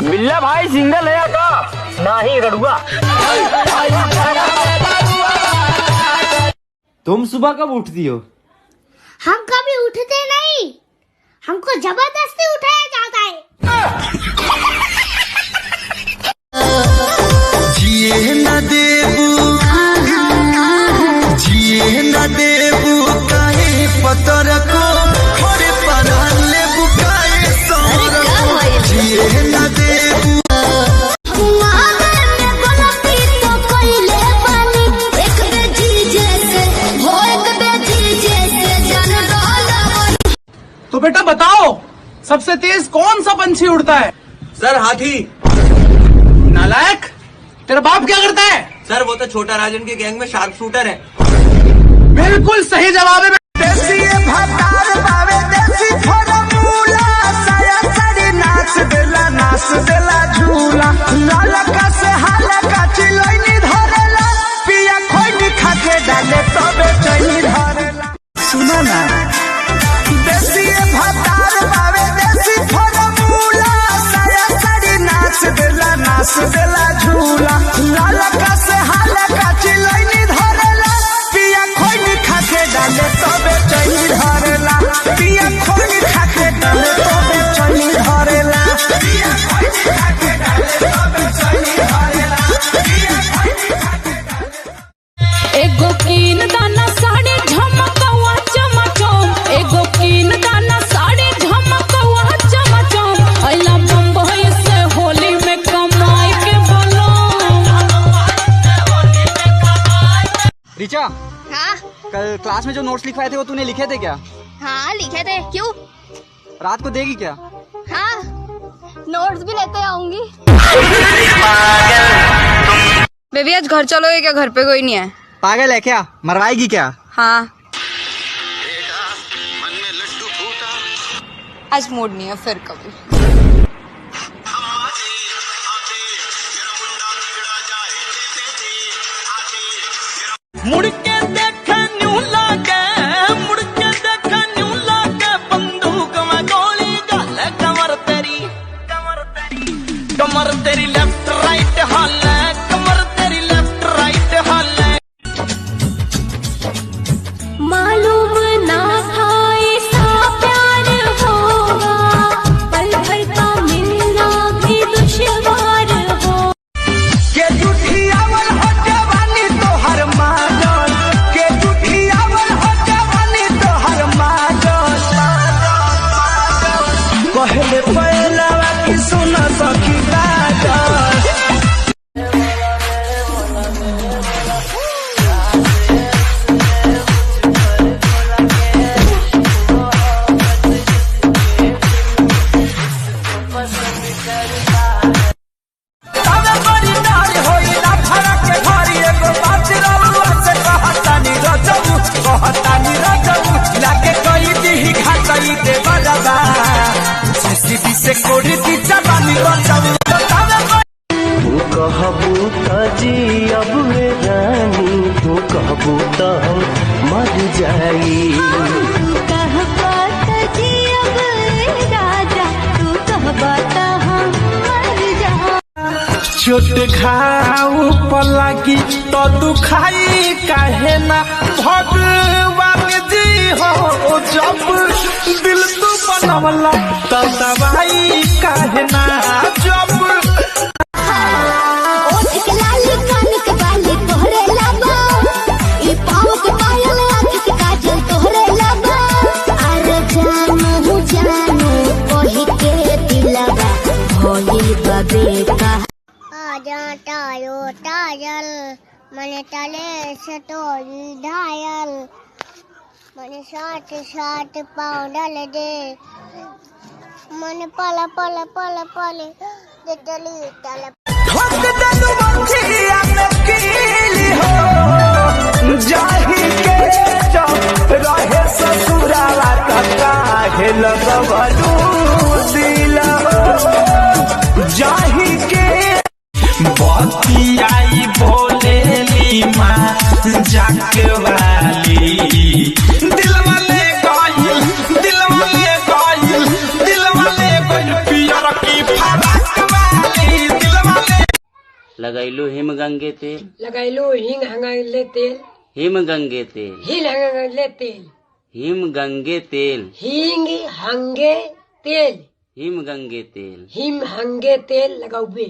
बिल्ला भाई सिंगल है का ना ही रड़ुआ। तुम सुबह कब उठती हो? हम कभी उठते नहीं, हमको जबरदस्ती उठाया जाता है। जिए न देबू, जिए न देबू काहे पतर को खोरे पर लेबू काहे सर को जिए न देबू। तो बेटा बताओ सबसे तेज कौन सा पंछी उड़ता है? सर हाथी। नालायक, तेरा बाप क्या करता है? सर वो तो छोटा राजन के गैंग में शार्प शूटर है। बिल्कुल सही जवाब है। देसी भातार बावे देसी फॉर्मूला साया साड़ी नाच देला झूला लालका से हालका चिलैनी धरेला पिया खोइनी खाके डाले तबे चैनी धरेला। सुना ना देसी भातार बावे देसी फॉर्मूला साया साड़ी नाच देला झूला लालका से हालका चिलैनी धरेला पिया खोइनी खाके डाले तबे चैनी धरेला पिया खोइनी खाके डाले तबे चैनी धरेला पिया खोइनी खाके डाले तबे चैनी धरेला पिया खोइनी खाके डाले। एगो कीन दाना साड़ी झमकवा चमचम, एगो कीन दाना साड़ी झमकवा चमचम, अइला बम्बई से होली में कमाई के बोलो। रिचा, हाँ कल क्लास में जो नोट्स लिखवाए थे वो तूने लिखे थे क्या? हाँ लिखे थे। क्यों? रात को देगी क्या? हाँ नोट्स भी लेते आऊंगी। बेबी आज घर चलोगे क्या? घर पे कोई नहीं है। पागल है क्या? मरवाएगी क्या? हाँ आज मूड नहीं है, फिर कभी। मुड़ के देख न्यू लागे, मुड़ के देख न्यू लागे बंदूक में गोली गाले कमर तेरी लेफ्ट राइट हाल है, कमर तेरी लेफ्ट राइट हाल है। मालूम ना था ऐसा प्यार होगा, पल भर का मिलना भी दुश्वार हो। के जुठियावल हो जवानी तो हर माजल, के जुठियावल हो जवानी तो हर माजल। कहले पहलवा की सुना सखी काजल। तावे बड़ी नारी होई ना फरक के घरी एगो बात रउआ से कहतानी रजऊ लागे कई दी घाटई दे बजबा सीसीबी से कोड़ी दी जवानी रजऊ। तू कहबू त जियब रे रानी, तू कहबू त मर जाई। चोट घाव पलागी तो दुखाई काहे ना भगवान जी हो, जब दिल तू बनवला तो दवाई काहे ना जब। टायल मने तले से तोड़ी घायल, मने साथ पाउडर दे, मने पल दे डली तले ठोक देलू मंझिया में कीली हो, जाही के जब रहे ससुराला काहे लगवलू दिल हो, जाही के बाती आई बोलेली माँ जाके वाली। दिल वाले गाइल पियर की फरक वाली। लगैलू हिमगंगे तेल, लगैलू हिंग हंगले तेल, हिमगंगे तेल, हिल हंगले तेल, हिमगंगे तेल, हिंग हंगे तेल, हिमगंगे तेल, हिम हंगे तेल लगाओ बे।